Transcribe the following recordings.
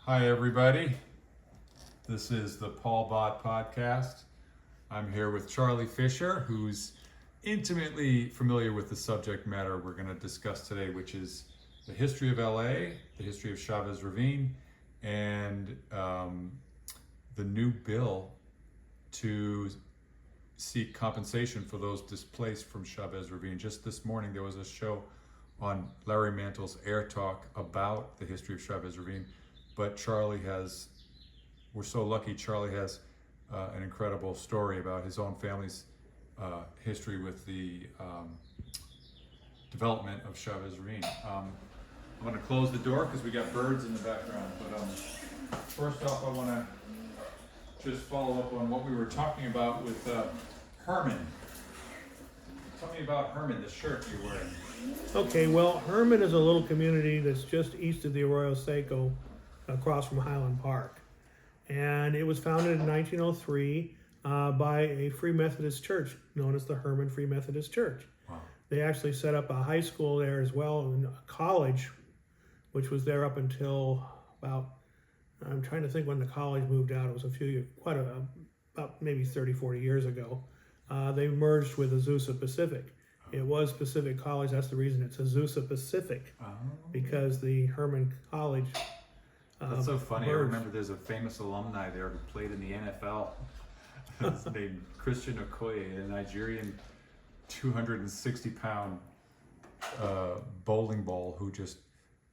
Hi, everybody. This is the Paul Bott Podcast. I'm here with Charlie Fisher, who's intimately familiar with the subject matter we're going to discuss today, which is the history of LA, the history of Chavez Ravine, and the new bill to seek compensation for those displaced from Chavez Ravine. Just this morning, there was a show on Larry Mantle's Air Talk about the history of Chavez Ravine. But we're so lucky Charlie has an incredible story about his own family's history with the development of Chavez Ravine. I'm going to close the door because we got birds in the background. But first off, I want to just follow up on what we were talking about with Herman. Tell me about Herman, the shirt you're wearing. Okay, well, Herman is a little community that's just east of the Arroyo Seco, across from Highland Park. And it was founded in 1903 by a Free Methodist church known as the Herman Free Methodist Church. Wow. They actually set up a high school there as well, and a college, which was there up until about, I'm trying to think when the college moved out. It was a few years, about maybe 30, 40 years ago. They merged with Azusa Pacific. It was Pacific College. That's the reason it's Azusa Pacific, because the Herman College. That's so funny. I remember there's a famous alumni there who played in the NFL. His name Christian Okoye, a Nigerian 260-pound bowling ball who just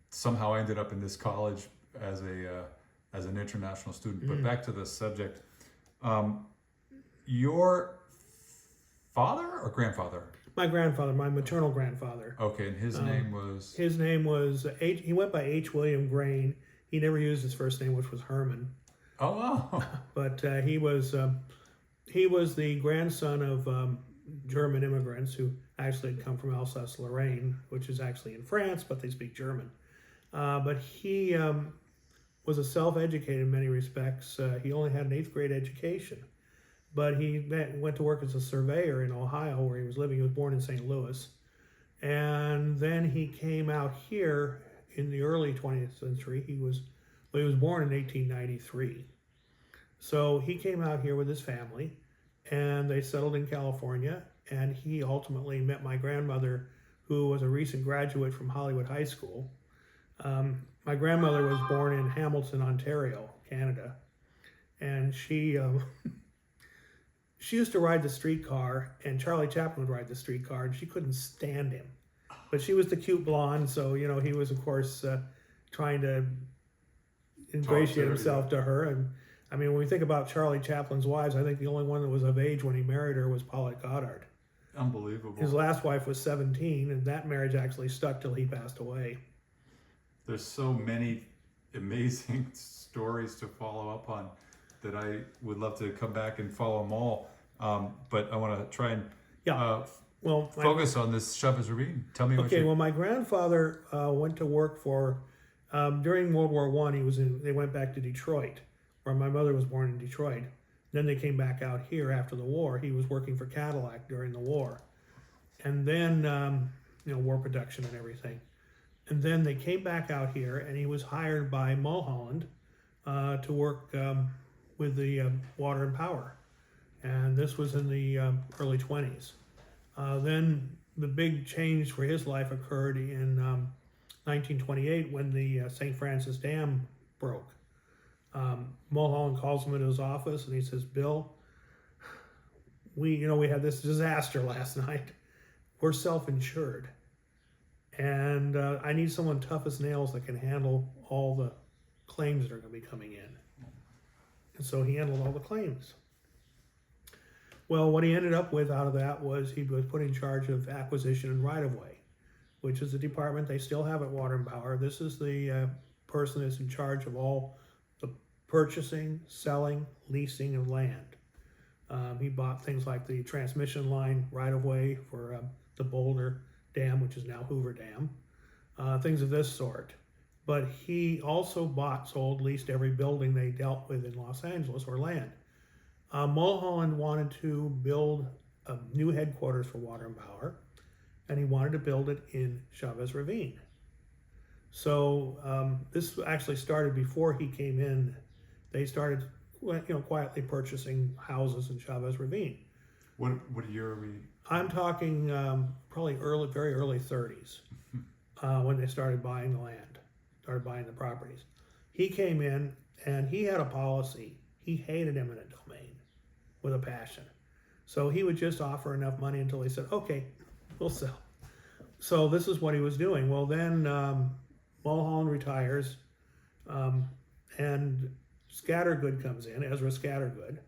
somehow ended up in this college as an international student. But back to the subject. Your father or grandfather? My grandfather, my maternal grandfather. Okay, and his name was? He went by H. William Grain. He never used his first name, which was Herman. Oh, wow. But he was the grandson of German immigrants who actually had come from Alsace-Lorraine, which is actually in France, but they speak German. But he was a self-educated in many respects. He only had an 8th grade education. But he went to work as a surveyor in Ohio, where he was living. He was born in St. Louis. And then he came out here in the early 20th century. He was born in 1893. So he came out here with his family, and they settled in California. And he ultimately met my grandmother, who was a recent graduate from Hollywood High School. My grandmother was born in Hamilton, Ontario, Canada. And she used to ride the streetcar, and Charlie Chaplin would ride the streetcar, and she couldn't stand him. But she was the cute blonde, so, he was, of course, trying to ingratiate himself to her. And, I mean, when we think about Charlie Chaplin's wives, I think the only one that was of age when he married her was Paulette Goddard. Unbelievable. His last wife was 17, and that marriage actually stuck till he passed away. There's so many amazing stories to follow up on that I would love to come back and follow them all. But I want to try and focus on this Chavez Ravine. Tell me what well, my grandfather went to work for, during World War I, they went back to Detroit, where my mother was born in Detroit. Then they came back out here after the war. He was working for Cadillac during the war. And then, war production and everything. And then they came back out here, and he was hired by Mulholland to work with the water and power. And this was in the early 20s. Then the big change for his life occurred in 1928 when the St. Francis Dam broke. Mulholland calls him into his office and he says, "Bill, we had this disaster last night. We're self-insured. And I need someone tough as nails that can handle all the claims that are going to be coming in." And so he handled all the claims. Well, what he ended up with out of that was he was put in charge of acquisition and right-of-way, which is a department they still have at Water and Power. This is the person that's in charge of all the purchasing, selling, leasing of land. He bought things like the transmission line right-of-way for the Boulder Dam, which is now Hoover Dam, things of this sort. But he also bought, sold, leased every building they dealt with in Los Angeles or land. Mulholland wanted to build a new headquarters for Water and Power, and he wanted to build it in Chavez Ravine. So this actually started before he came in. They started, quietly purchasing houses in Chavez Ravine. What year are we? I'm talking probably very early 30s when they started buying the land, started buying the properties. He came in and he had a policy. He hated eminent domain with a passion. So he would just offer enough money until they said, okay, we'll sell. So this is what he was doing. Well, then Mulholland retires and Scattergood comes in, Ezra Scattergood.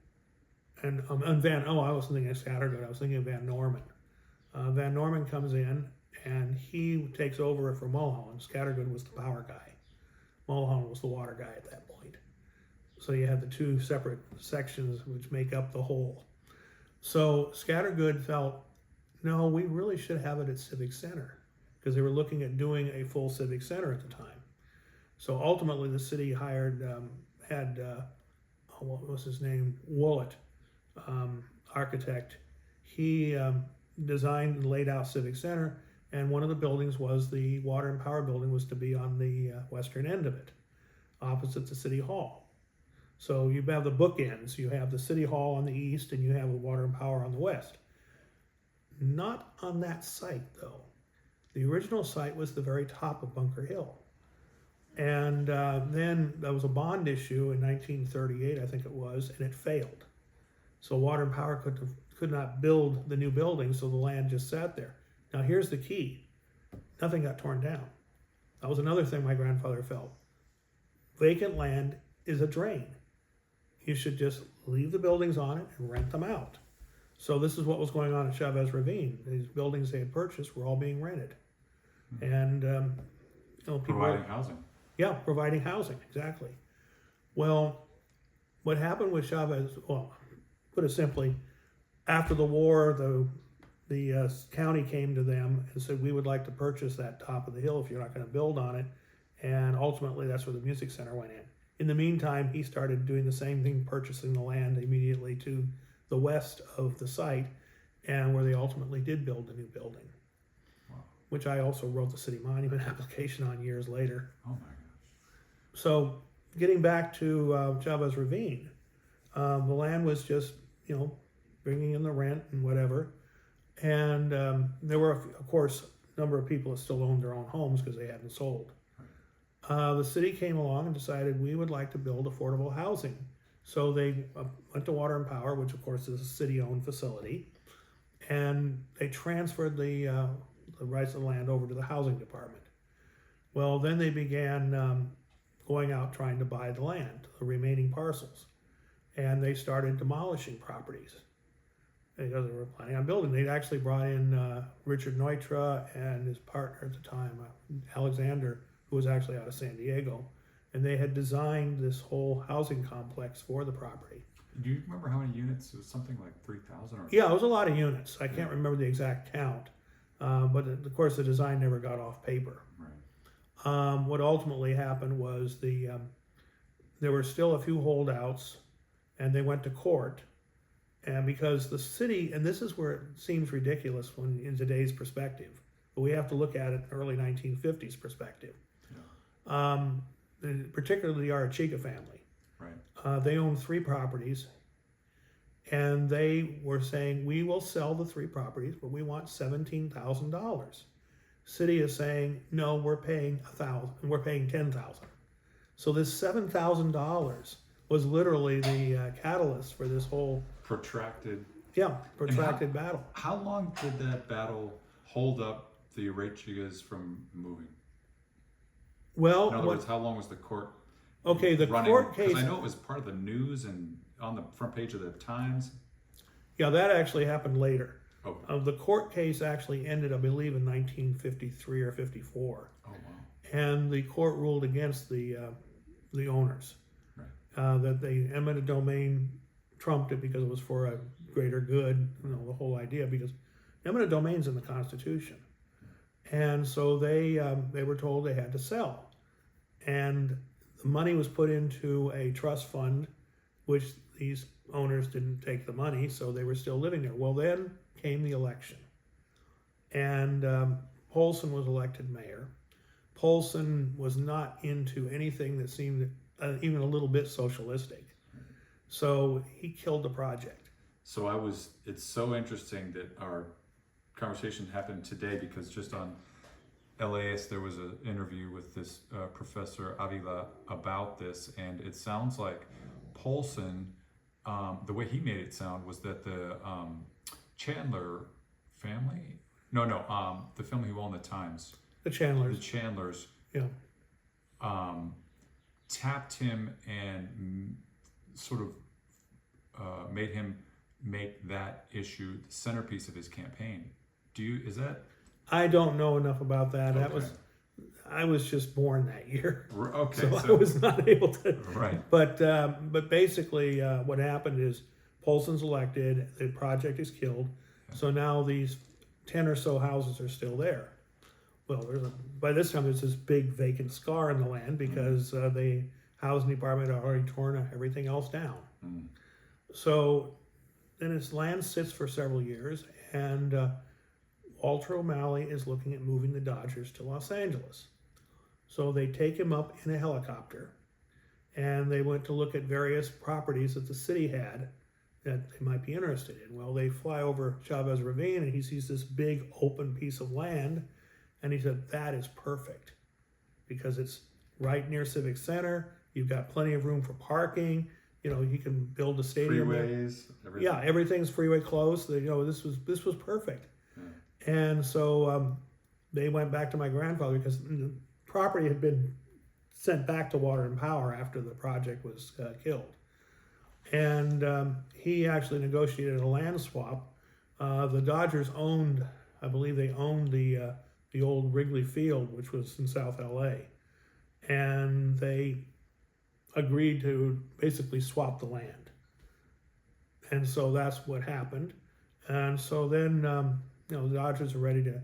And I was thinking of Scattergood, I was thinking of Van Norman. Van Norman comes in and he takes over for Mulholland. Scattergood was the power guy. Mulholland was the water guy at that point. So you had the two separate sections which make up the whole. So Scattergood felt, no, we really should have it at Civic Center because they were looking at doing a full Civic Center at the time. So ultimately the city hired, what was his name? Willett, architect. He designed and laid out Civic Center, and one of the buildings was the Water and Power building was to be on the western end of it, opposite the City Hall. So you have the bookends. You have the City Hall on the east, and you have the Water and Power on the west. Not on that site, though. The original site was the very top of Bunker Hill. And then there was a bond issue in 1938, I think it was, and it failed. So Water and Power could not build the new building, so the land just sat there. Now here's the key. Nothing got torn down. That was another thing my grandfather felt. Vacant land is a drain. You should just leave the buildings on it and rent them out. So this is what was going on at Chavez Ravine. These buildings they had purchased were all being rented. And people Providing housing. Yeah, providing housing, exactly. Well, what happened with Chavez, well, put it simply, after the war, the county came to them and said, we would like to purchase that top of the hill if you're not going to build on it. And ultimately, that's where the music center went in. In the meantime, he started doing the same thing, purchasing the land immediately to the west of the site, and where they ultimately did build the new building, which I also wrote the city monument application on years later. Oh my gosh. So getting back to Chavez Ravine, the land was just, bringing in the rent and whatever. And there were, of course, a number of people that still owned their own homes because they hadn't sold. The city came along and decided we would like to build affordable housing. So they went to Water and Power, which of course is a city-owned facility, and they transferred the rights of the land over to the housing department. Well, then they began going out trying to buy the land, the remaining parcels, and they started demolishing properties because they were planning on building. They'd actually brought in Richard Neutra and his partner at the time, Alexander, who was actually out of San Diego, and they had designed this whole housing complex for the property. Do you remember how many units? It was something like 3,000 or... Yeah, it was a lot of units. I can't remember the exact count, but of course the design never got off paper. Right. What ultimately happened was there were still a few holdouts, and they went to court. And because the city, and this is where it seems ridiculous when in today's perspective, but we have to look at it in early 1950s perspective. Yeah. Particularly the Arachiga family. Right. They owned 3 properties, and they were saying, we will sell the 3 properties, but we want $17,000. City is saying, no, we're paying $1,000, and we're paying $10,000. So this $7,000 was literally the catalyst for this whole protracted battle. How long did that battle hold up the Arachigas from moving? Well, in other words, how long was the court? Okay, the running? court case. I know it was part of the news and on the front page of the Times. Yeah, that actually happened later. Oh. The court case actually ended, I believe, in 1953 or 54. Oh wow! And the court ruled against the owners. Right. That the eminent domain trumped it because it was for a greater good. The whole idea, because eminent domain's in the Constitution, and so they were told they had to sell, and the money was put into a trust fund, which these owners didn't take the money, so they were still living there. Well, then came the election, and Polson was elected mayor. Polson was not into anything that seemed even a little bit socialistic. So he killed the project. So it's so interesting that our conversation happened today, because just on LAS there was an interview with this Professor Avila about this, and it sounds like Polson, the way he made it sound was that the Chandler family, the family who owned the Times, The Chandlers. the Chandlers, Yeah. tapped him and sort of made him make that issue the centerpiece of his campaign. Is that? I don't know enough about that. Okay. I was just born that year. Okay, So I was not able to. Right. But basically, what happened is Polson's elected, the project is killed, so now these 10 or so houses are still there. Well, by this time there's this big vacant scar in the land because the housing department had already torn everything else down. Mm. So then its land sits for several years, and Walter O'Malley is looking at moving the Dodgers to Los Angeles. So they take him up in a helicopter, and they went to look at various properties that the city had that they might be interested in. Well, they fly over Chavez Ravine, and he sees this big open piece of land, and he said, that is perfect, because it's right near Civic Center. You've got plenty of room for parking. You know, you can build a stadium. Freeways, everything. Yeah, everything's freeway close. This was perfect. Yeah. And so they went back to my grandfather, because the property had been sent back to Water and Power after the project was killed. And he actually negotiated a land swap. The Dodgers owned, I believe they owned the old Wrigley Field, which was in South LA. And they agreed to basically swap the land. And so that's what happened. And so then, the Dodgers are ready to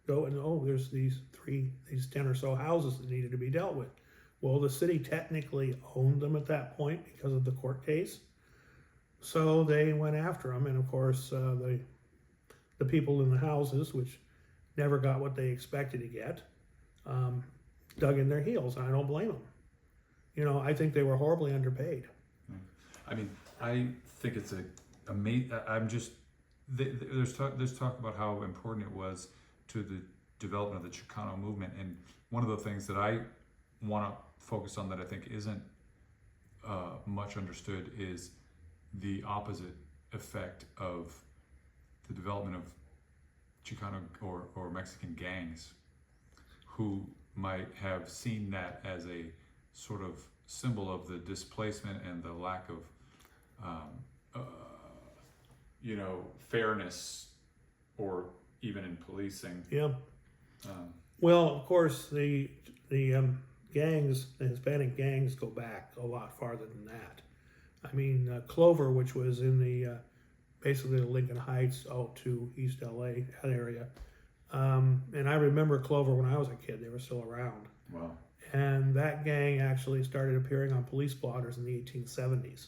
go, and there's these 10 or so houses that needed to be dealt with. Well, the city technically owned them at that point because of the court case. So they went after them, and of course, the people in the houses, which never got what they expected to get, dug in their heels, and I don't blame them. I think they were horribly underpaid. I mean, I think it's amazing. There's talk about how important it was to the development of the Chicano movement, and one of the things that I want to focus on that I think isn't much understood is the opposite effect of the development of Chicano or Mexican gangs, who might have seen that as a sort of symbol of the displacement and the lack of fairness, or even in policing. Yeah. Well, of course, the gangs, the Hispanic gangs, go back a lot farther than that. I mean, Clover, which was in the basically the Lincoln Heights out to East LA, that area. And I remember Clover when I was a kid; they were still around. Wow. And that gang actually started appearing on police blotters in the 1870s.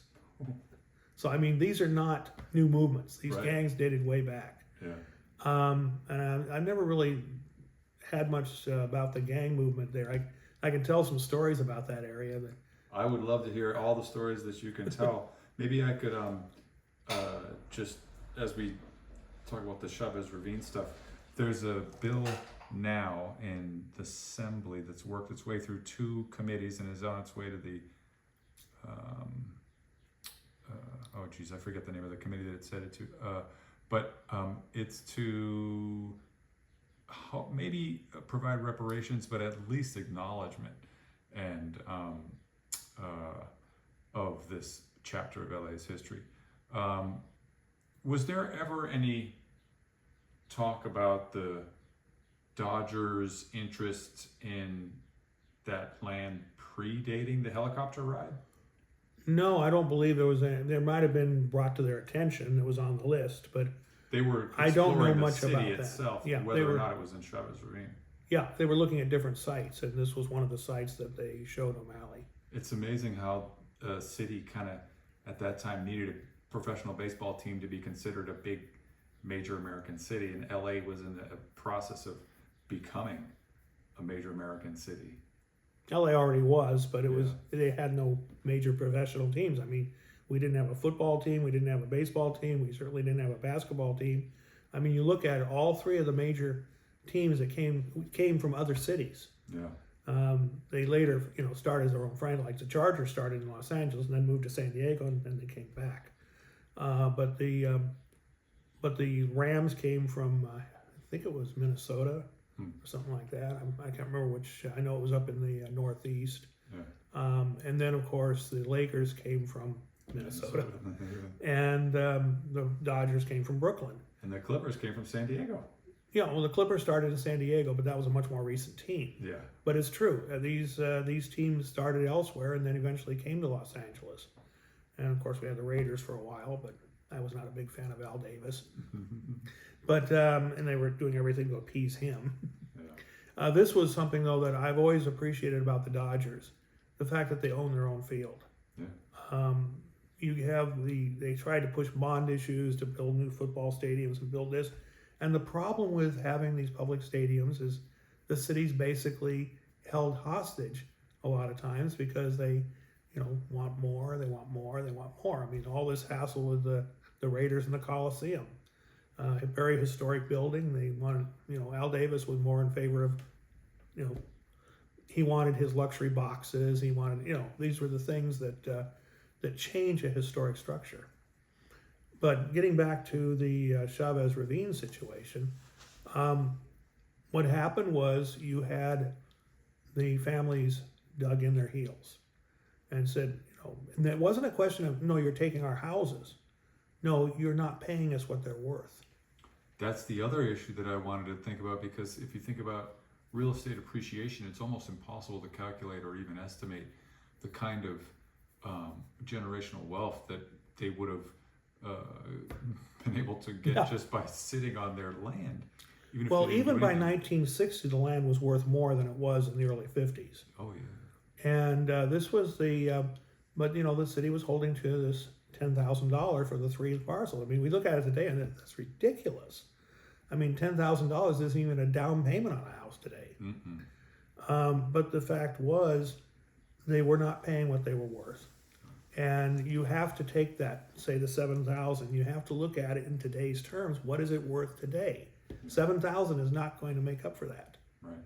So, I mean, these are not new movements. These gangs dated way back. Yeah. And I've never really had much about the gang movement there. I can tell some stories about that area. I would love to hear all the stories that you can tell. Maybe I could just, as we talk about the Chavez Ravine stuff, there's a bill now in the Assembly that's worked its way through 2 committees and is on its way to the I forget the name of the committee that it's headed to, but it's to maybe provide reparations, but at least acknowledgement and of this chapter of LA's history. Was there ever any talk about the Dodgers' interest in that land predating the helicopter ride? No, I don't believe there was any. There might have been brought to their attention. It was on the list, but they were. I don't know much the city about itself, that. Yeah, whether or not it was in Chavez Ravine. Yeah, they were looking at different sites, and this was one of the sites that they showed O'Malley. It's amazing how a city kind of at that time needed a professional baseball team to be considered a big major American city, and LA was in the process of becoming a major American city. LA already was, but they had no major professional teams. I mean, we didn't have a football team, we didn't have a baseball team, we certainly didn't have a basketball team. I mean, you look at it, all three of the major teams that came from other cities. Yeah. They later, started their own franchise. Like the Chargers started in Los Angeles and then moved to San Diego, and then they came back. But the Rams came from, I think it was Minnesota or something like that. I can't remember which. I know it was up in the Northeast. Yeah. And then, of course, the Lakers came from Minnesota. And the Dodgers came from Brooklyn. And the Clippers came from San Diego. Yeah, well, the Clippers started in San Diego, but that was a much more recent team. Yeah. But it's true. These teams started elsewhere and then eventually came to Los Angeles. And, of course, we had the Raiders for a while, but I was not a big fan of Al Davis. But and they were doing everything to appease him. Yeah. This was something, though, that I've always appreciated about the Dodgers, the fact that they own their own field. Yeah. They tried to push bond issues to build new football stadiums and build this. And the problem with having these public stadiums is the city's basically held hostage a lot of times because they, want more, they want more, they want more. I mean, all this hassle with the Raiders and the Coliseum. A very historic building. They wanted, Al Davis was more in favor of, he wanted his luxury boxes. He wanted, these were the things that change a historic structure. But getting back to the Chavez Ravine situation, what happened was you had the families dug in their heels and said, and it wasn't a question of, no, you're taking our houses. No, you're not paying us what they're worth. That's the other issue that I wanted to think about, because if you think about real estate appreciation, it's almost impossible to calculate or even estimate the kind of generational wealth that they would have been able to get just by sitting on their land. Even by 1960, the land was worth more than it was in the early 50s. Oh, yeah. And this was the city was holding to this $10,000 for the 3 parcel. I mean, we look at it today and that's ridiculous. I mean, $10,000 isn't even a down payment on a house today. But the fact was, they were not paying what they were worth. And you have to take that, say the $7,000, you have to look at it in today's terms. What is it worth today? $7,000 is not going to make up for that. Right.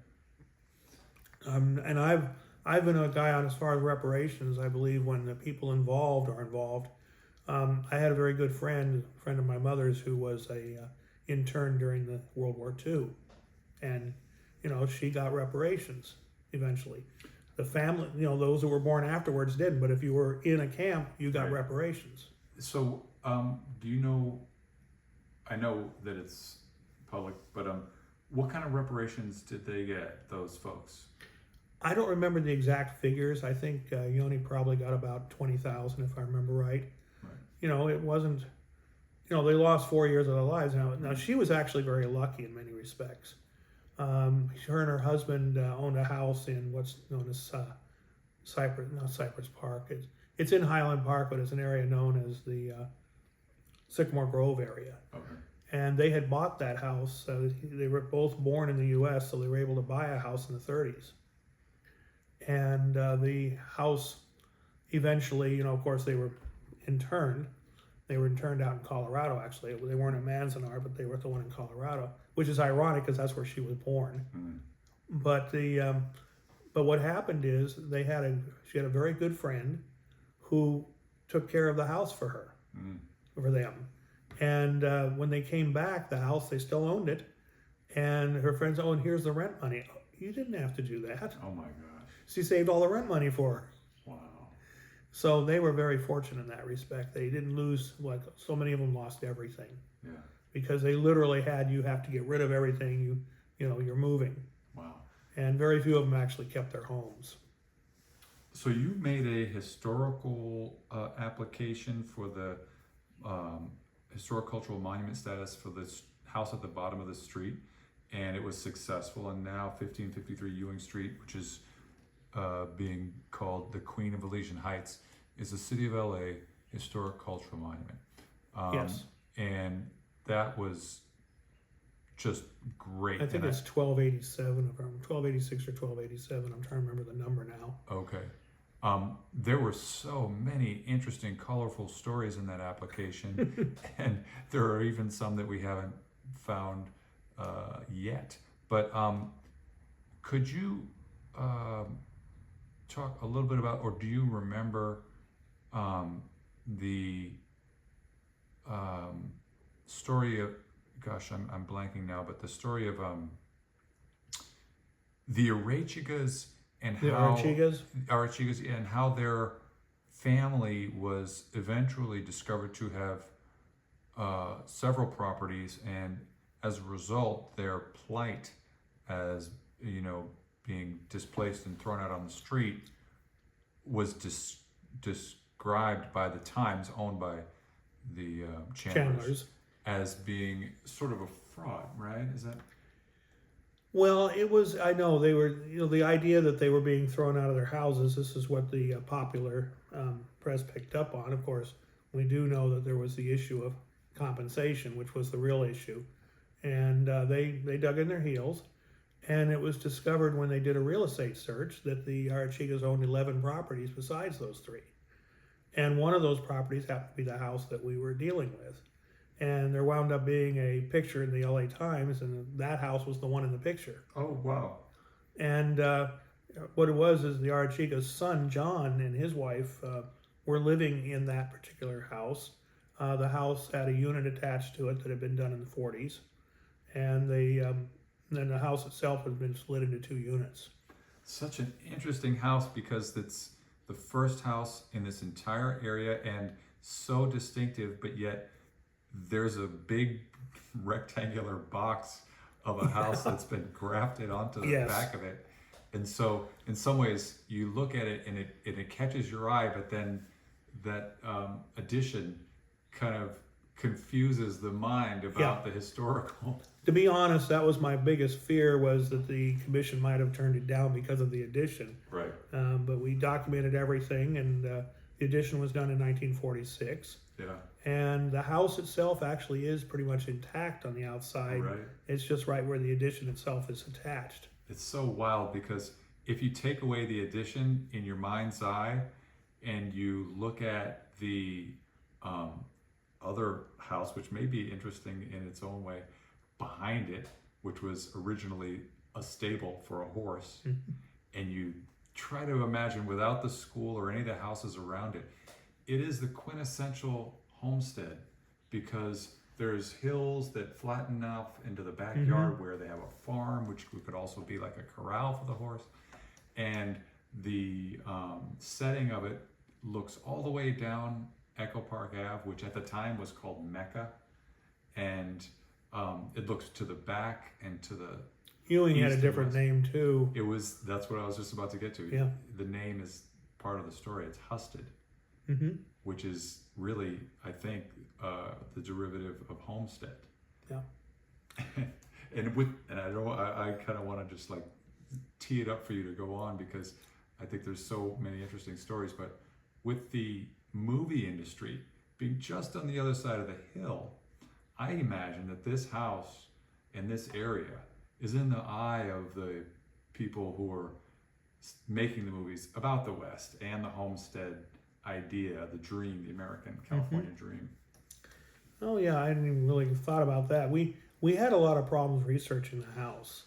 And I've been a guy on as far as reparations. I believe when the people involved are involved. I had a very good friend of my mother's, who was a intern during the World War II, and she got reparations eventually. The family, those who were born afterwards didn't, but if you were in a camp, you got reparations. So, do you know? I know that it's public, but what kind of reparations did they get, those folks? I don't remember the exact figures. I think Yoni probably got about $20,000, if I remember right. It wasn't, they lost 4 years of their lives. Now she was actually very lucky in many respects. Her and her husband owned a house in what's known as Cypress Park. It's in Highland Park, but it's an area known as the Sycamore Grove area. Okay. And they had bought that house. They were both born in the U.S., so they were able to buy a house in the 30s. And the house eventually, of course, they were interned. They were interned out in Colorado, actually. They weren't in Manzanar, but they were the one in Colorado, which is ironic because that's where she was born. But what happened is she had a very good friend who took care of the house for her, for them. And when they came back, the house, they still owned it. And her friend said, and here's the rent money. Oh, you didn't have to do that. Oh my gosh. She saved all the rent money for her. Wow. So they were very fortunate in that respect. They didn't lose, so many of them lost everything. Yeah. Because they literally you have to get rid of everything. You're moving. Wow. And very few of them actually kept their homes. So you made a historical application for the historic cultural monument status for this house at the bottom of the street, and it was successful. And now 1553 Ewing Street, which is being called the Queen of Elysian Heights, is a City of LA historic cultural monument. Yes. And that was just great. I think And it's 1287 of them, 1286 or 1287. I'm trying to remember the number now. okay. There were so many interesting, colorful stories in that application, and there are even some that we haven't found yet. But could you talk a little bit about, or do you remember the story of, gosh, I'm blanking now, but the story of the Arechigas and The how Arechigas? and how their family was eventually discovered to have several properties, and as a result, their plight as being displaced and thrown out on the street was described by the Times, owned by the Chandlers, as being sort of a fraud, right? Is that? Well, it was, I know they were, the idea that they were being thrown out of their houses, this is what the popular press picked up on. Of course, we do know that there was the issue of compensation, which was the real issue. And they dug in their heels. And it was discovered when they did a real estate search that the Arechigas owned 11 properties besides those 3. And one of those properties happened to be the house that we were dealing with. And there wound up being a picture in the LA Times, and that house was the one in the picture. Oh, wow. And what it was is the Arechiga's son, John, and his wife were living in that particular house. The house had a unit attached to it that had been done in the 40s. And then the house itself has been split into 2 units. Such an interesting house, because it's the first house in this entire area and so distinctive, but yet there's a big rectangular box of a house that's been grafted onto the back of it. And so in some ways you look at it and it catches your eye, but then that addition kind of confuses the mind about the historical. To be honest, that was my biggest fear, was that the commission might have turned it down because of the addition. Right. But we documented everything, and the addition was done in 1946. Yeah. And the house itself actually is pretty much intact on the outside. Right. It's just right where the addition itself is attached. It's so wild, because if you take away the addition in your mind's eye and you look at the other house, which may be interesting in its own way, behind it, which was originally a stable for a horse, and you try to imagine without the school or any of the houses around it, it is the quintessential homestead, because there's hills that flatten off into the backyard where they have a farm, which could also be like a corral for the horse, and the setting of it looks all the way down Echo Park Ave, which at the time was called Mecca, and it looks to the back and to the Ewing had a east different and west. name too. That's what I was just about to get to. Yeah. The name is part of the story. It's Husted, which is really, I think, the derivative of homestead. Yeah. and I kind of want to just like tee it up for you to go on, because I think there's so many interesting stories. But with the movie industry being just on the other side of the hill, I imagine that this house in this area is in the eye of the people who are making the movies about the West and the homestead idea, the dream, the American California dream. Oh yeah, I hadn't even really thought about that. We had a lot of problems researching the house,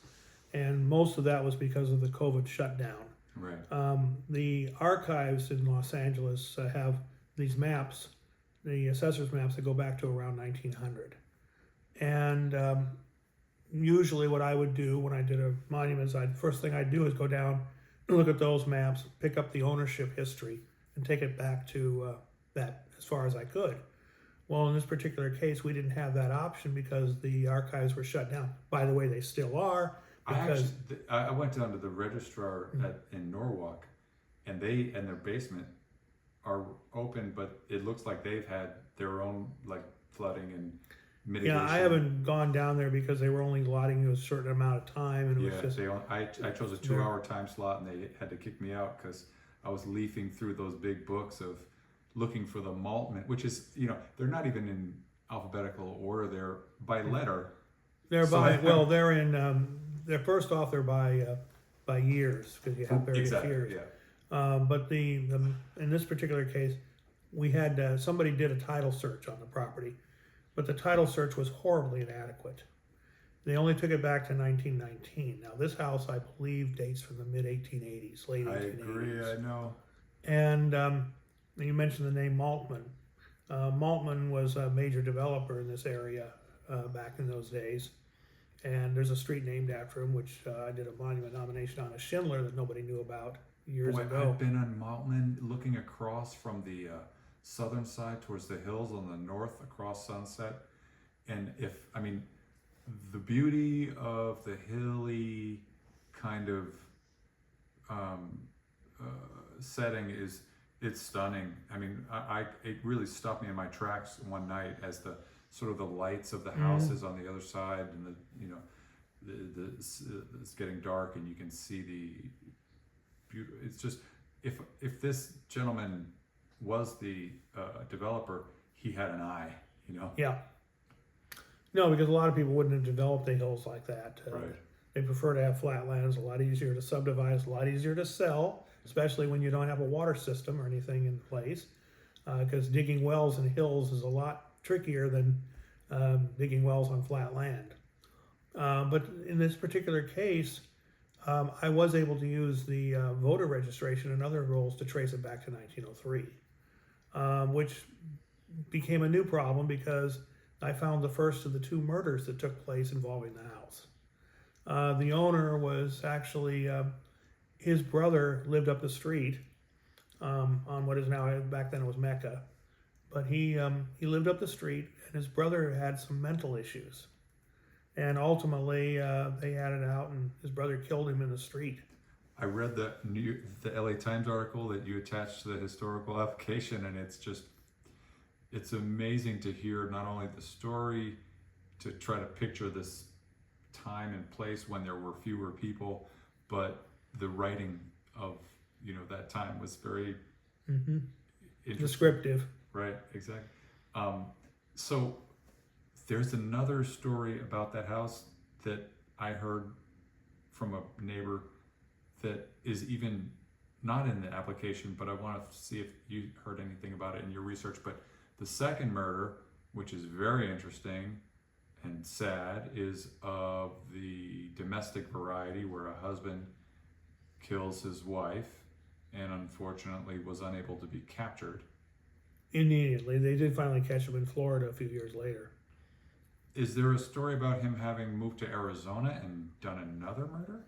and most of that was because of the COVID shutdown. Right. The archives in Los Angeles have these maps, the assessor's maps, that go back to around 1900. And usually what I would do when I did a monument, first thing I'd do is go down and look at those maps, pick up the ownership history, and take it back to that as far as I could. Well, in this particular case, we didn't have that option because the archives were shut down. By the way, they still are. Because I went down to the registrar in Norwalk, and their basement are open, but it looks like they've had their own like flooding and mitigation. Yeah, I haven't gone down there because they were only allotting you a certain amount of time, and it was just. I chose a 2-hour time slot, and they had to kick me out because I was leafing through those big books of looking for the Maltman, which is they're not even in alphabetical order; they're by letter They're So by, I- well, they're in, they're first off, they're by years, because you have various exactly, years. yeah. But in this particular case, we had, somebody did a title search on the property, but the title search was horribly inadequate. They only took it back to 1919. Now, this house, I believe, dates from the mid 1880s, late 1880s. I agree, I know. And you mentioned the name Maltman. Maltman was a major developer in this area back in those days. And there's a street named after him, which I did a monument nomination on, a Schindler that nobody knew about years Boy, ago. I've been on Maltman looking across from the southern side towards the hills on the north across Sunset. And the beauty of the hilly kind of setting it's stunning. I mean, it really stopped me in my tracks one night as the sort of the lights of the houses on the other side, and it's getting dark, and you can see the beauty. It's just if this gentleman was the developer, he had an eye, Yeah. No, because a lot of people wouldn't have developed the hills like that. Right. They prefer to have flat lands, a lot easier to subdivide, it's a lot easier to sell, especially when you don't have a water system or anything in place. Because digging wells in hills is a lot trickier than digging wells on flat land. But in this particular case, I was able to use the voter registration and other rules to trace it back to 1903, which became a new problem because I found the first of the two murders that took place involving the house. The owner was actually, his brother lived up the street on what is now, back then it was Mecca. But he lived up the street, and his brother had some mental issues. And ultimately, they had it out, and his brother killed him in the street. I read the LA Times article that you attached to the historical application, and it's amazing to hear not only the story, to try to picture this time and place when there were fewer people, but the writing of that time was very Descriptive. Right, exactly. So there's another story about that house that I heard from a neighbor that is even not in the application, but I want to see if you heard anything about it in your research. But the second murder, which is very interesting and sad, is of the domestic variety, where a husband kills his wife and unfortunately was unable to be captured. Immediately. They did finally catch him in Florida a few years later. Is there a story about him having moved to Arizona and done another murder?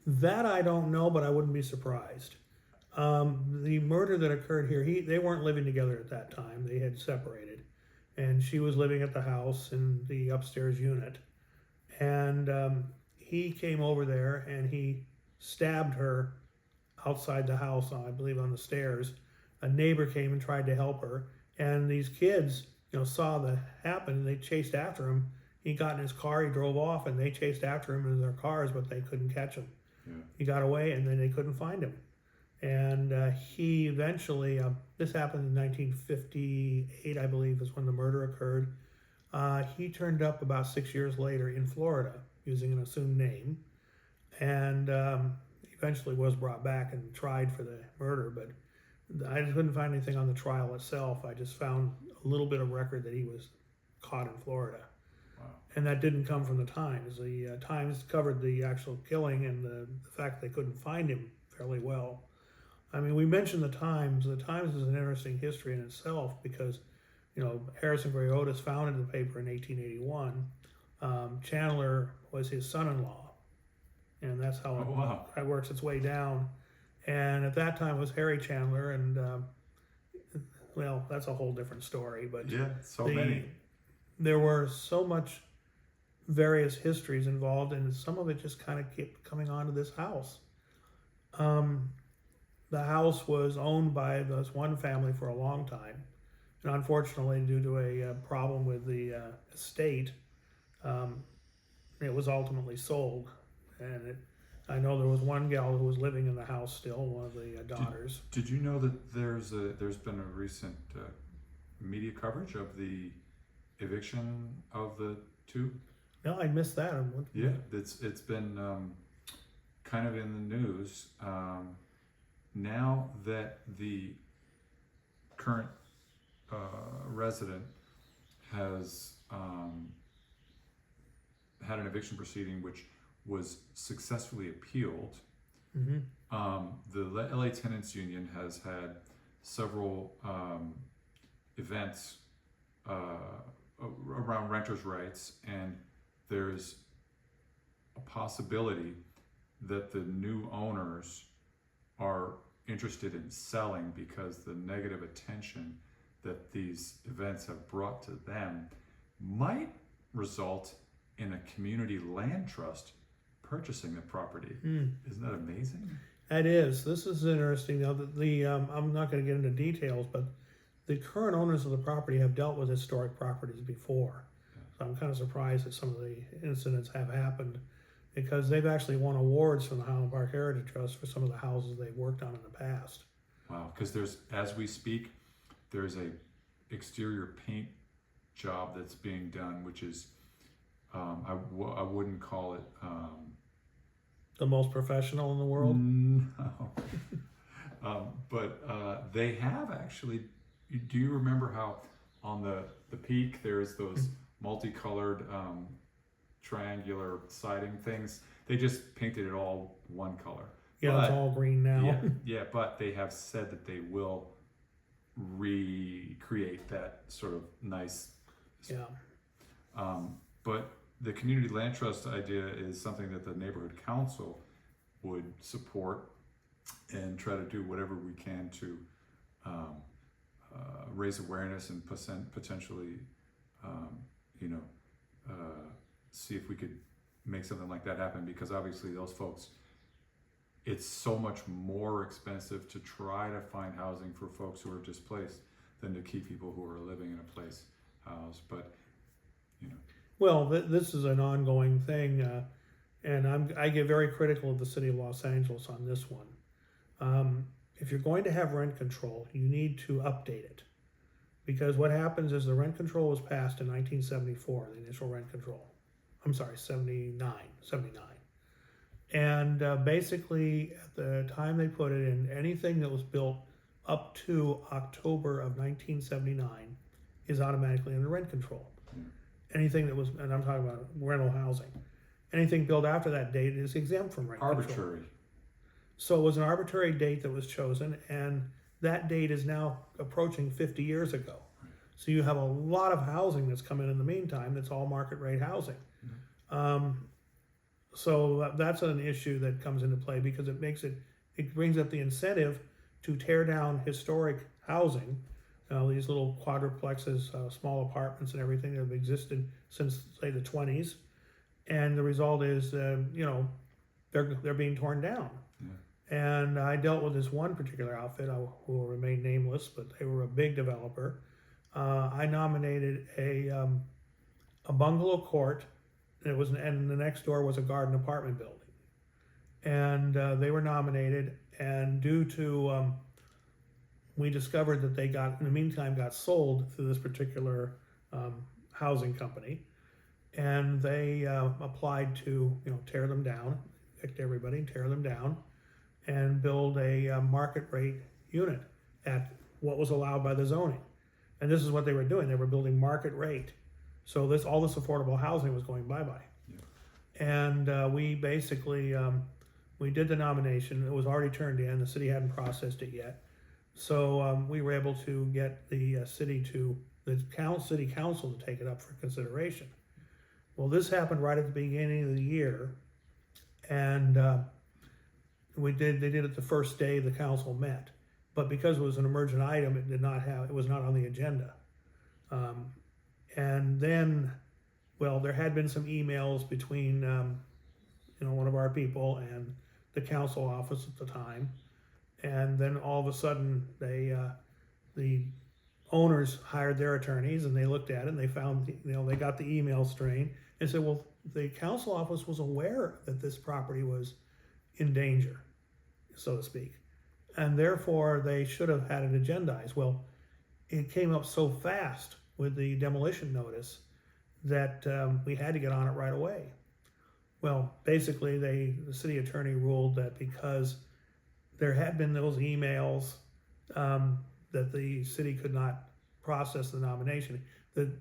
That I don't know, but I wouldn't be surprised. The murder that occurred here, they weren't living together at that time. They had separated. And she was living at the house in the upstairs unit. And he came over there and he stabbed her outside the house, I believe on the stairs. A neighbor came and tried to help her. And these kids, saw that happen, and they chased after him. He got in his car, he drove off, and they chased after him in their cars, but they couldn't catch him. Yeah. He got away, and then they couldn't find him. And he eventually, this happened in 1958, I believe, is when the murder occurred. He turned up about 6 years later in Florida using an assumed name, and eventually was brought back and tried for the murder, but I couldn't find anything on the trial itself. I just found a little bit of record that he was caught in Florida. Wow. And that didn't come from the Times. The Times covered the actual killing and the fact they couldn't find him fairly well. I mean, we mentioned the Times. The Times is an interesting history in itself because, Harrison Gray Otis founded the paper in 1881. Chandler was his son-in-law, and that's how it works its way down. And at that time it was Harry Chandler, and well, that's a whole different story. But yeah, many. There were so much various histories involved, and some of it just kind of kept coming onto this house. The house was owned by this one family for a long time, and unfortunately, due to a problem with the estate, it was ultimately sold. And I know there was one gal who was living in the house still, one of the daughters. Did you know that there's been a recent media coverage of the eviction of the two? No, I missed that. Yeah, it's been kind of in the news now that the current resident has had an eviction proceeding which was successfully appealed. Mm-hmm. The LA Tenants Union has had several events around renters' rights, and there's a possibility that the new owners are interested in selling because the negative attention that these events have brought to them might result in a community land trust purchasing the property. Isn't that amazing? That is. This is interesting. Now, I'm not going to get into details, but the current owners of the property have dealt with historic properties before. So I'm kind of surprised that some of the incidents have happened, because they've actually won awards from the Highland Park Heritage Trust for some of the houses they've worked on in the past. Wow, because as we speak, there's a exterior paint job that's being done, which is, I wouldn't call it... the most professional in the world? No. But they have actually, do you remember how on the peak there's those multicolored triangular siding things? They just painted it all one color. Yeah, it's all green now. Yeah, but they have said that they will recreate that sort of nice. Yeah. But the community land trust idea is something that the neighborhood council would support and try to do whatever we can to raise awareness and potentially, see if we could make something like that happen, because obviously those folks, it's so much more expensive to try to find housing for folks who are displaced than to keep people who are living in a place housed. But, Well, this is an ongoing thing, and I get very critical of the city of Los Angeles on this one. If you're going to have rent control, you need to update it, because what happens is the rent control was passed in 1974, the initial rent control. I'm sorry, 79. And basically, at the time they put it in, anything that was built up to October of 1979 is automatically under rent control. Anything that was, and I'm talking about rental housing, anything built after that date is exempt from rent control. arbitrary. So it was an arbitrary date that was chosen, and that date is now approaching 50 years ago. So you have a lot of housing that's come in the meantime that's all market rate housing. So that's an issue that comes into play, because it brings up the incentive to tear down historic housing, these little quadruplexes, small apartments and everything that have existed since, say, the 20s. And the result is, they're being torn down. And I dealt with this one particular outfit, who will remain nameless, but they were a big developer. I nominated a bungalow court. And the next door was a garden apartment building, and they were nominated. And due to we discovered that they in the meantime got sold to this particular housing company, and they applied to tear them down, evict everybody, tear them down, and build a market rate unit at what was allowed by the zoning. And this is what they were doing. They were building market rate. So all this affordable housing was going bye-bye. And we basically, we did the nomination. It was already turned in. The city hadn't processed it yet. So we were able to get the city council to take it up for consideration. Well, this happened right at the beginning of the year. And they did it the first day the council met. But because it was an emergent item, it was not on the agenda. And then, there had been some emails between, one of our people and the council office at the time. And then all of a sudden, the owners hired their attorneys, and they looked at it, and they found, they got the email strain and said, well, the council office was aware that this property was in danger, so to speak. And therefore, they should have had it agendized. Well, it came up so fast with the demolition notice that we had to get on it right away. Well, basically, the city attorney ruled that because there had been those emails that the city could not process the nomination, the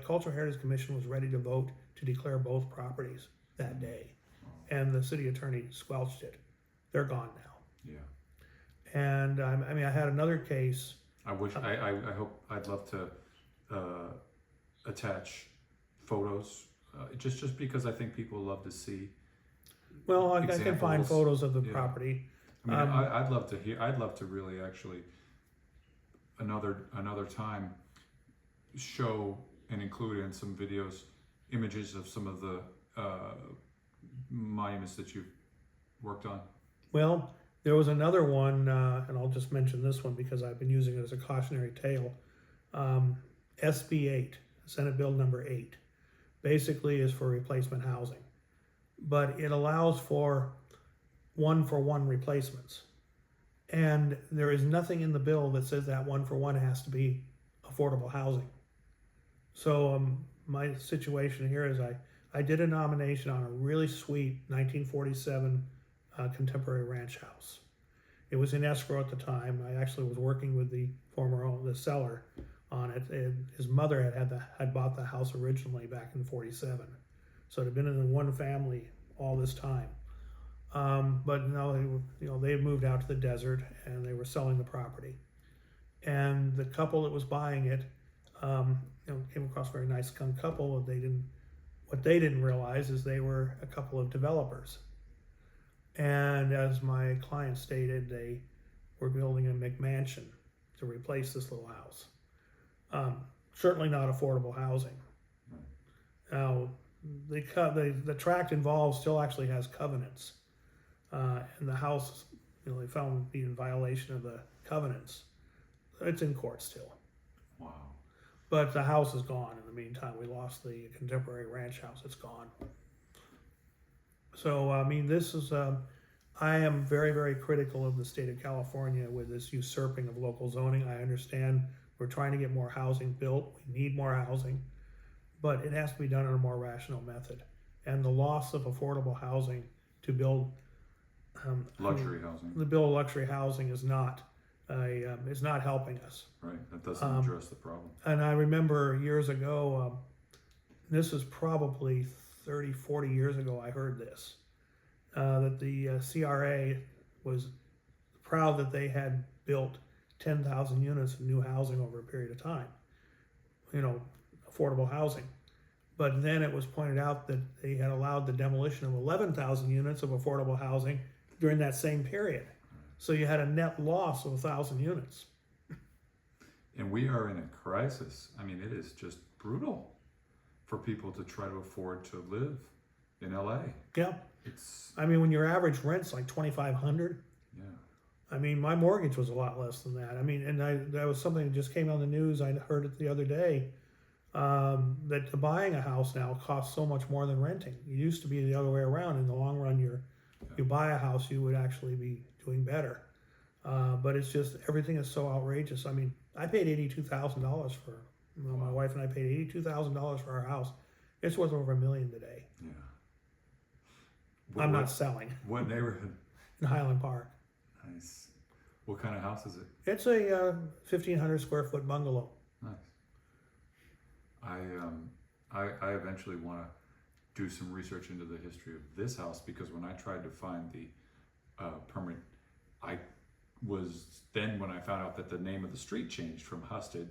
Cultural Heritage Commission was ready to vote to declare both properties that day, and the city attorney squelched it. They're gone now. Yeah. And I mean, I had another case. I hope, I'd love to attach photos, just because I think people love to see. Well, I can find Examples. photos of the Yeah. property. I mean, I'd love to hear. I'd love to really actually another time show and include in some videos images of some of the monuments that you've worked on. Well, there was another one, and I'll just mention this one because I've been using it as a cautionary tale. SB 8, Senate Bill number 8, basically is for replacement housing, but it allows for one-for-one replacements. And there is nothing in the bill that says that one-for-one has to be affordable housing. So my situation here is I did a nomination on a really sweet 1947 contemporary ranch house. It was in escrow at the time. I actually was working with the the seller on it. And his mother had bought the house originally back in '47, so it had been in the one family all this time. But now they had moved out to the desert and they were selling the property. And the couple that was buying it, came across a very nice young couple. What they didn't realize is they were a couple of developers. And as my client stated, they were building a McMansion to replace this little house. Certainly not affordable housing. Now, the tract involved still actually has covenants. And the house, they found to be in violation of the covenants. It's in court still. Wow. But the house is gone in the meantime. We lost the contemporary ranch house. It's gone. So, I mean, this is, I am very, very critical of the state of California with this usurping of local zoning. I understand we're trying to get more housing built. We need more housing, but it has to be done in a more rational method. And the loss of affordable housing to build Luxury housing. the bill of luxury housing is not helping us. Right. That doesn't address the problem. And I remember years ago, this is probably 30, 40 years ago, I heard this, that the CRA was proud that they had built 10,000 units of new housing over a period of time, affordable housing. But then it was pointed out that they had allowed the demolition of 11,000 units of affordable housing during that same period. So you had a net loss of 1,000 units. And we are in a crisis. I mean, it is just brutal for people to try to afford to live in LA. Yeah. I mean, when your average rent's like $2,500. Yeah. I mean, my mortgage was a lot less than that. I mean, and that was something that just came on the news. I heard it the other day, that buying a house now costs so much more than renting. It used to be the other way around. In the long run, you buy a house, you would actually be doing better. But it's just, everything is so outrageous. I mean, I paid $82,000 for, my wife and I paid $82,000 for our house. It's worth over $1 million today. Yeah. I'm not selling. What neighborhood? In Highland Park. Nice. What kind of house is it? It's a 1,500 square foot bungalow. Nice. I eventually want to do some research into the history of this house, because when I tried to find the permit, when I found out that the name of the street changed from Husted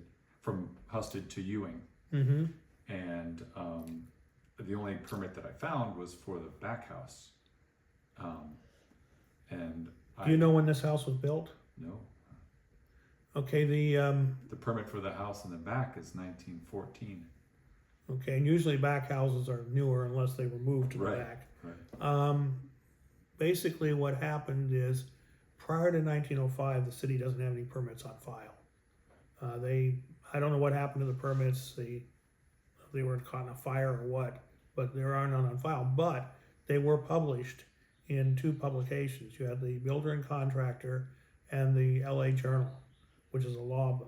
to Ewing. Mm-hmm. And the only permit that I found was for the back house. Do you know when this house was built? No. Okay, The permit for the house in the back is 1914. okay, and usually back houses are newer unless they were moved to the Right. back. Right. Basically what happened is, prior to 1905, the city doesn't have any permits on file. I don't know what happened to the permits. They were caught in a fire or what, but there are none on file. But they were published in 2 publications. You had the Builder and Contractor and the LA Journal, which is a law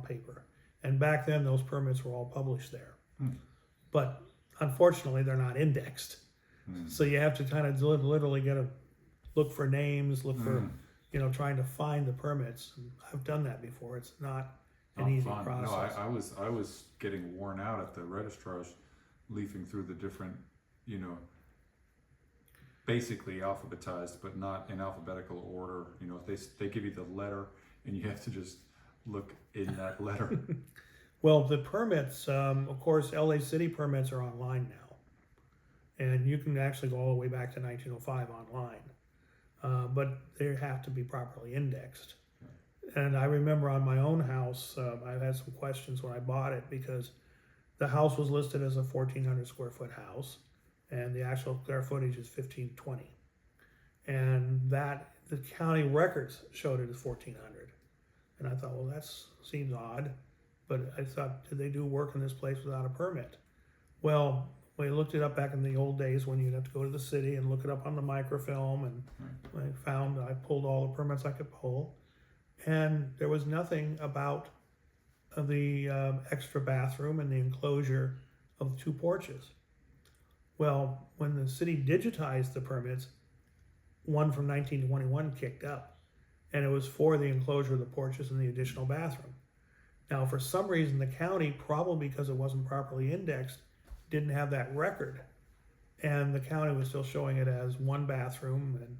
paper. And back then, those permits were all published there. Hmm. But unfortunately, they're not indexed. So you have to kind of literally look for names, look for, trying to find the permits. I've done that before. It's not an easy fun. process. No, I was getting worn out at the registrars, leafing through the different, basically alphabetized, but not in alphabetical order. They give you the letter, and you have to just look in that letter. Well, the permits, of course, LA City permits are online now. And you can actually go all the way back to 1905 online. But they have to be properly indexed. And I remember on my own house, I had some questions when I bought it because the house was listed as a 1,400 square foot house, and the actual square footage is 1,520. And the county records showed it as 1,400. And I thought, well, that seems odd. But I thought, did they do work in this place without a permit? Well, we looked it up back in the old days when you'd have to go to the city and look it up on the microfilm, and I pulled all the permits I could pull, and there was nothing about the extra bathroom and the enclosure of the 2 porches. Well, when the city digitized the permits, one from 1921 kicked up, and it was for the enclosure of the porches and the additional bathroom. Now, for some reason, the county, probably because it wasn't properly indexed, didn't have that record, and the county was still showing it as 1 bathroom and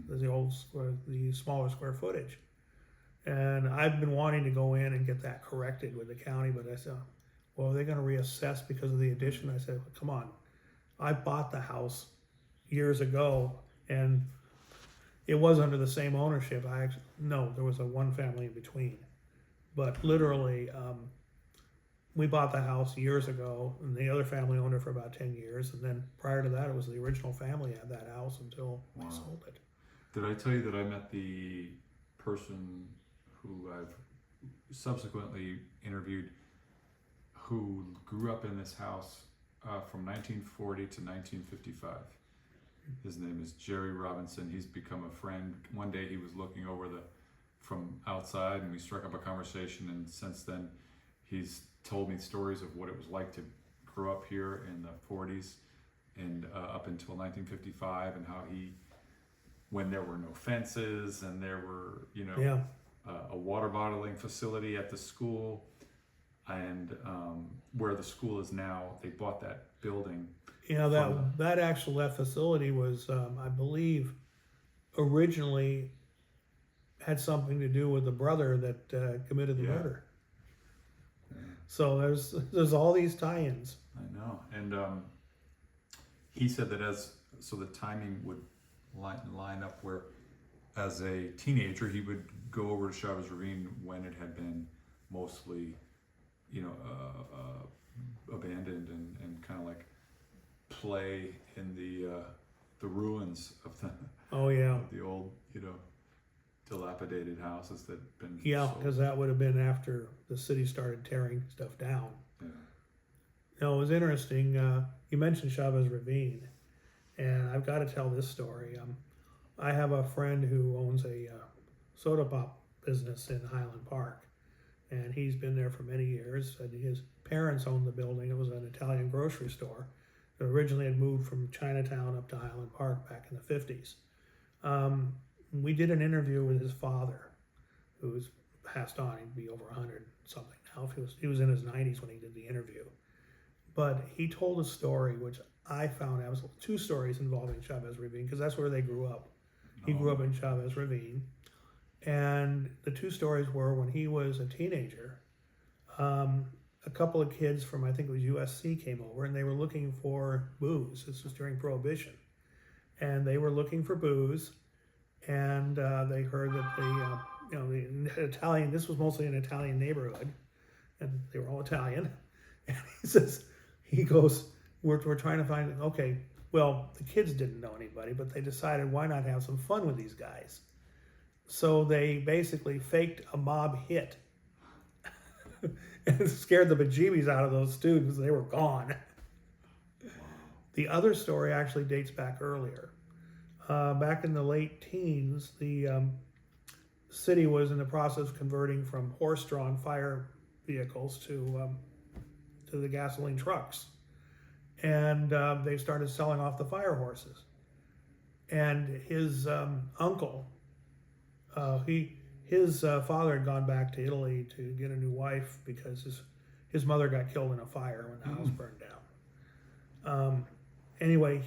the smaller square footage. And I've been wanting to go in and get that corrected with the county, but I said, well, are they going to reassess because of the addition? I said, come on, I bought the house years ago, and it was under the same ownership. There was a 1 family in between, but literally, we bought the house years ago, and the other family owned it for about 10 years. And then prior to that, it was the original family had that house until we sold it. Did I tell you that I met the person who I've subsequently interviewed who grew up in this house from 1940 to 1955? His name is Jerry Robinson. He's become a friend. One day he was looking over from outside, and we struck up a conversation, and since then he's told me stories of what it was like to grow up here in the 40s and up until 1955, and how when there were no fences and there were, a water bottling facility at the school, and where the school is now, they bought that building. That facility was, I believe, originally had something to do with the brother that committed the murder. So there's all these tie-ins. I know, and he said that the timing would line up where, as a teenager, he would go over to Chavez Ravine when it had been mostly, abandoned, and kind of like play in the ruins of the of the old dilapidated houses that had been sold. Because that would have been after the city started tearing stuff down. It was interesting. You mentioned Chavez Ravine, and I've got to tell this story. I have a friend who owns a soda pop business in Highland Park, and he's been there for many years. And his parents owned the building. It was an Italian grocery store that originally had moved from Chinatown up to Highland Park back in the 50s. We did an interview with his father, who was passed on. He'd be over 100 something now. He was in his 90s when he did the interview. But he told a story which I found, I was 2 stories involving Chavez Ravine, because that's where they grew up. He grew up in Chavez Ravine. And the 2 stories were when he was a teenager, a couple of kids from, I think it was USC, came over, and they were looking for booze. This was during Prohibition. And they were looking for booze, and they heard that the Italian, this was mostly an Italian neighborhood, and they were all Italian. And he goes, we're trying to find, the kids didn't know anybody, but they decided, why not have some fun with these guys? So they basically faked a mob hit and scared the bejeebies out of those students. They were gone. The other story actually dates back earlier. Back in the late teens, the city was in the process of converting from horse-drawn fire vehicles to the gasoline trucks, and they started selling off the fire horses. And his uncle, his father had gone back to Italy to get a new wife because his mother got killed in a fire when the house burned down. Anyway,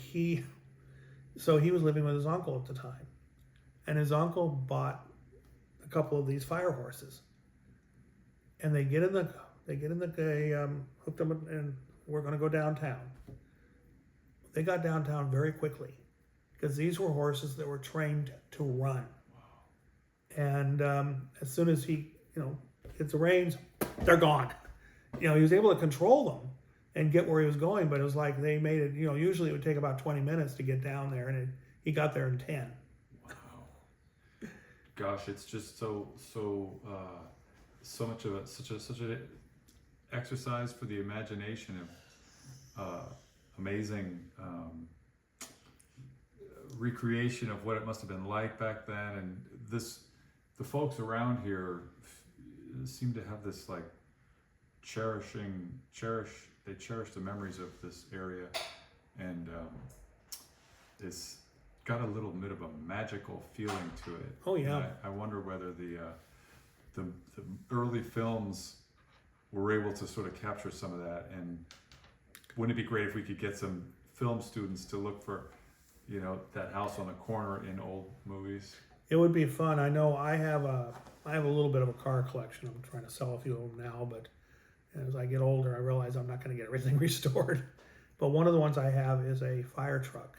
so he was living with his uncle at the time, and his uncle bought a couple of these fire horses, and they hooked them, and we're going to go downtown. They got downtown very quickly because these were horses that were trained to run. And as soon as he, hits the reins, they're gone. He was able to control them and get where he was going, but it was like they made it, usually it would take about 20 minutes to get down there, and he got there in 10. Wow. Gosh, it's just so much of such a exercise for the imagination of amazing recreation of what it must have been like back then. And the folks around here seem to have this like cherish the memories of this area, and it's got a little bit of a magical feeling to it. Oh yeah. I wonder whether the early films were able to sort of capture some of that, and wouldn't it be great if we could get some film students to look for, that house on the corner in old movies? It would be fun. I know I have a little bit of a car collection. I'm trying to sell a few of them now, but as I get older, I realize I'm not going to get everything restored. But one of the ones I have is a fire truck.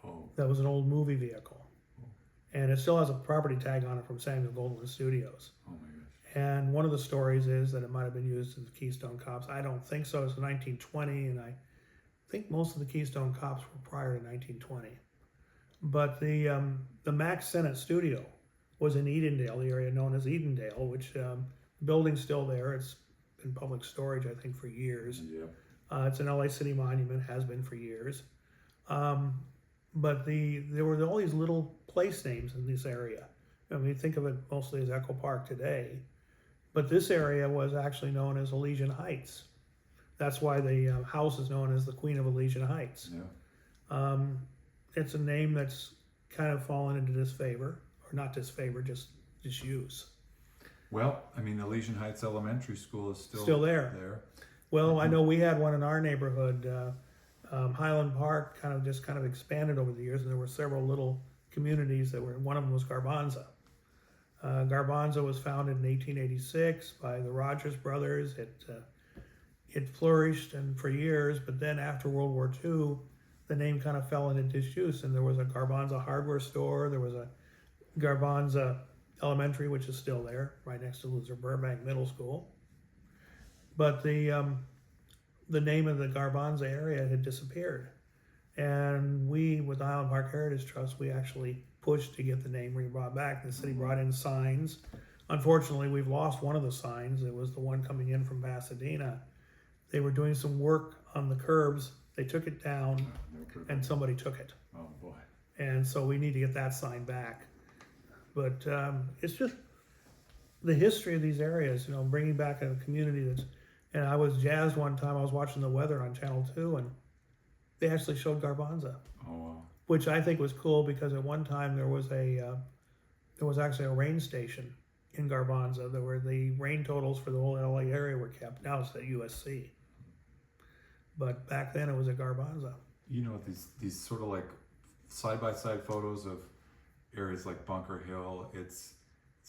Oh. That was an old movie vehicle. Oh. And it still has a property tag on it from Samuel Goldwyn Studios. Oh my gosh. And one of the stories is that it might have been used in the Keystone Cops. I don't think so. It's 1920, and I think most of the Keystone Cops were prior to 1920. But the Max Sennett studio was in Edendale, the area known as Edendale, which the building's still there. It's been public storage, I think, for years. Yeah. It's an LA City monument, has been for years. But there were all these little place names in this area. I mean, think of it mostly as Echo Park today. But this area was actually known as Elysian Heights. That's why the house is known as the Queen of Elysian Heights. Yeah. It's a name that's kind of fallen into disfavor, or not disfavor, just disuse. Well, I mean, the Elysian Heights Elementary School is still there. Well, I know we had one in our neighborhood. Highland Park kind of expanded over the years, and there were several little communities that were. One of them was Garbanza. Garbanza was founded in 1886 by the Rogers brothers. It flourished and for years, but then after World War II, the name kind of fell into disuse, and there was a Garbanza hardware store. There was a Garbanza Elementary, which is still there, right next to Luther Burbank Middle School. But the name of the Garbanza area had disappeared, and we, with the Highland Park Heritage Trust, we actually pushed to get the name brought back. The city brought in signs. Unfortunately, we've lost one of the signs. It was the one coming in from Pasadena. They were doing some work on the curbs. They took it down, and somebody took it. Oh boy! And so we need to get that sign back. But it's just the history of these areas, bringing back a community that's. And I was jazzed one time. I was watching the weather on Channel 2, and they actually showed Garbanza. Oh wow! Which I think was cool because at one time there was actually a rain station in Garbanza. There were the rain totals for the whole LA area were kept. Now it's at USC. But back then it was at Garbanza. These sort of like side-by-side photos of areas like Bunker Hill, it's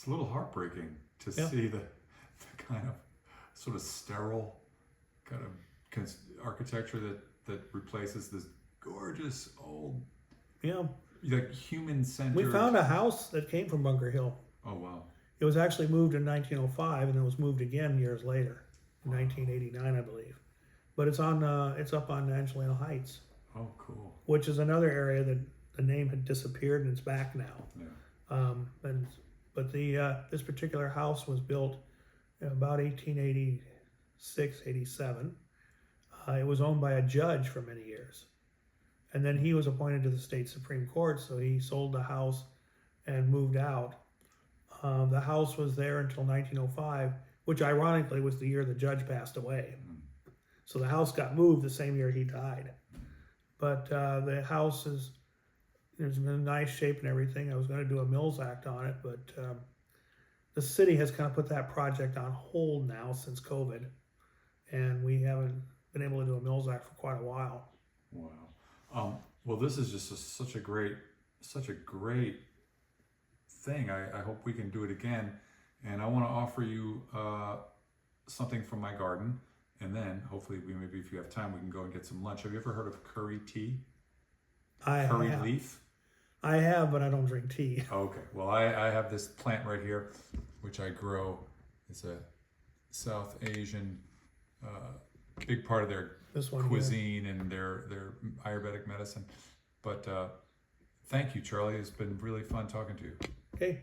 a little heartbreaking to see the kind of sort of sterile kind of architecture that replaces this gorgeous old, like human-centered. We found a house that came from Bunker Hill. Oh wow! It was actually moved in 1905, and it was moved again years later, in 1989, I believe. But it's up on Angelino Heights. Oh, cool. Which is another area that the name had disappeared, and it's back now. Yeah. But this particular house was built in about 1886, 87. It was owned by a judge for many years. And then he was appointed to the state Supreme Court, so he sold the house and moved out. The house was there until 1905, which ironically was the year the judge passed away. So the house got moved the same year he died. But the house is it's in nice shape and everything. I was going to do a Mills Act on it, but the city has kind of put that project on hold now since COVID, and we haven't been able to do a Mills Act for quite a while. Wow. Well, this is just such a great thing. I hope we can do it again. And I want to offer you something from my garden. And then hopefully maybe if you have time, we can go and get some lunch. Have you ever heard of curry tea? Curry leaf? I have, but I don't drink tea. Okay. Well, I have this plant right here, which I grow. It's a South Asian big part of their cuisine and their Ayurvedic medicine. But thank you, Charlie. It's been really fun talking to you. Okay.